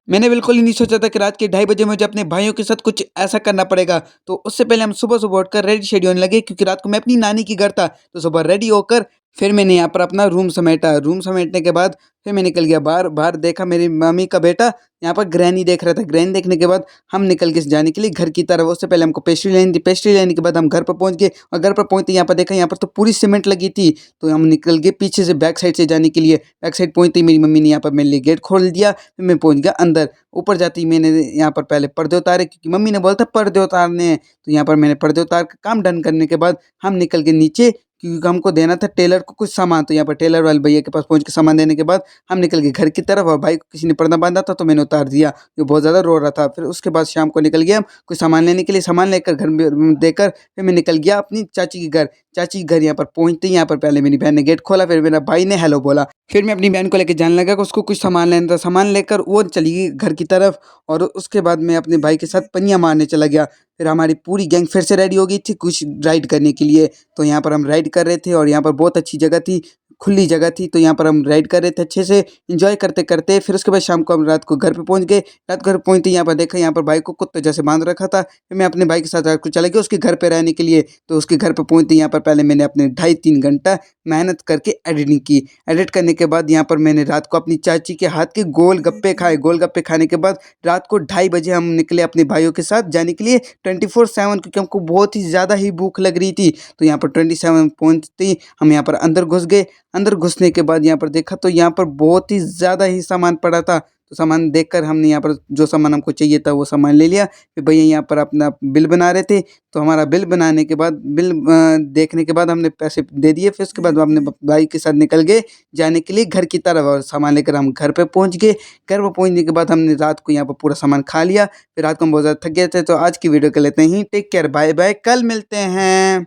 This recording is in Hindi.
मैंने बिल्कुल ही नहीं सोचा था कि रात के ढाई बजे मुझे अपने भाइयों के साथ कुछ ऐसा करना पड़ेगा। तो उससे पहले हम सुबह-सुबह उठकर रेडी शेडी होने लगे क्योंकि रात को मैं अपनी नानी के घर था। तो सुबह रेडी होकर फिर मैंने यहाँ पर अपना रूम समेटा। रूम समेटने के बाद फिर मैं निकल गया बाहर। बाहर देखा मेरी मम्मी का बेटा यहाँ पर ग्रैनी देख रहा था। ग्रैनी देखने के बाद हम निकल गए जाने के लिए घर की तरफ। उससे पहले हमको पेस्ट्री लेनी थी। पेस्ट्री लेने के बाद हम घर पर पहुँच गए और घर पर पहुँचते यहाँ पर देखा यहाँ पर तो पूरी सीमेंट लगी थी। तो हम निकल गए पीछे से बैक साइड से जाने के लिए। बैक साइड पहुँचते ही मेरी मम्मी ने यहाँ पर मेरे लिए गेट खोल दिया। फिर मैं पहुँच गया अंदर। ऊपर जाते ही मैंने यहाँ पर पहले पर्दे उतारे क्योंकि मम्मी ने बोला था पर्दे उतारने हैं। तो यहाँ पर मैंने पर्दे उतार के काम डन करने के बाद हम निकल गए नीचे क्योंकि हमको देना था टेलर को कुछ सामान। तो यहाँ पर टेलर वाले भैया के पास पहुँच के सामान देने के बाद हम निकल गए घर की तरफ और भाई को किसी ने पर्दा बांधा था तो मैंने उतार दिया। जो बहुत ज़्यादा रो रहा था। फिर उसके बाद शाम को निकल गया हम कुछ सामान लेने के लिए। सामान लेकर घर में देकर फिर मैं निकल गया अपनी चाची के घर। चाची के घर यहाँ पर पहुँचते ही यहाँ पर पहले मेरी बहन ने गेट खोला, फिर मेरा भाई ने हेलो बोला। फिर मैं अपनी बहन को लेके जाने लगा कि उसको कुछ सामान लेना था। सामान लेकर वो चली गई घर की तरफ और उसके बाद मैं अपने भाई के साथ पनियाँ मारने चला गया। फिर हमारी पूरी गैंग फिर से रेडी हो गई थी कुछ राइड करने के लिए। तो यहाँ पर हम राइड कर रहे थे और यहाँ पर बहुत अच्छी जगह थी, खुली जगह थी। तो यहाँ पर हम राइड कर रहे थे अच्छे से एंजॉय करते-करते। फिर उसके बाद शाम को हम रात को घर पे पहुँच गए। रात को घर पहुँचते ही यहाँ पर देखा यहाँ पर भाई को कुत्ते जैसे बाँध रखा था। फिर मैं अपने भाई के साथ रात को चला गया उसके घर पे रहने के लिए। तो उसके घर पे पहुँचते ही यहाँ पर पहले मैंने अपने ढाई 3 घंटा मेहनत करके एडिटिंग की। एडिट करने के बाद यहाँ पर मैंने रात को अपनी चाची के हाथ के गोलगप्पे खाए। गोलगप्पे खाने के बाद रात को ढाई बजे हम निकले अपने भाइयों के साथ जाने के लिए 24/7 क्योंकि हमको बहुत ही ज़्यादा ही भूख लग रही थी। तो यहाँ पर 27 पहुँचते ही हम यहाँ पर अंदर घुस गए। अंदर घुसने के बाद यहाँ पर देखा तो यहाँ पर बहुत ही ज़्यादा ही सामान पड़ा था। तो सामान देखकर हमने यहाँ पर जो सामान हमको चाहिए था वो सामान ले लिया। फिर भैया यहाँ पर अपना बिल बना रहे थे। तो हमारा बिल बनाने के बाद देखने के बाद हमने पैसे दे दिए। फिर उसके बाद हम अपने भाई के साथ निकल गए जाने के लिए घर की तरफ और सामान लेकर हम घर पे पहुँच गए। घर पे पहुँचने के बाद हमने रात को यहाँ पर पूरा सामान खा लिया। फिर रात को हम बहुत ज़्यादा थक गए थे। तो आज की वीडियो कर लेते हैं। टेक केयर, बाय बाय, कल मिलते हैं।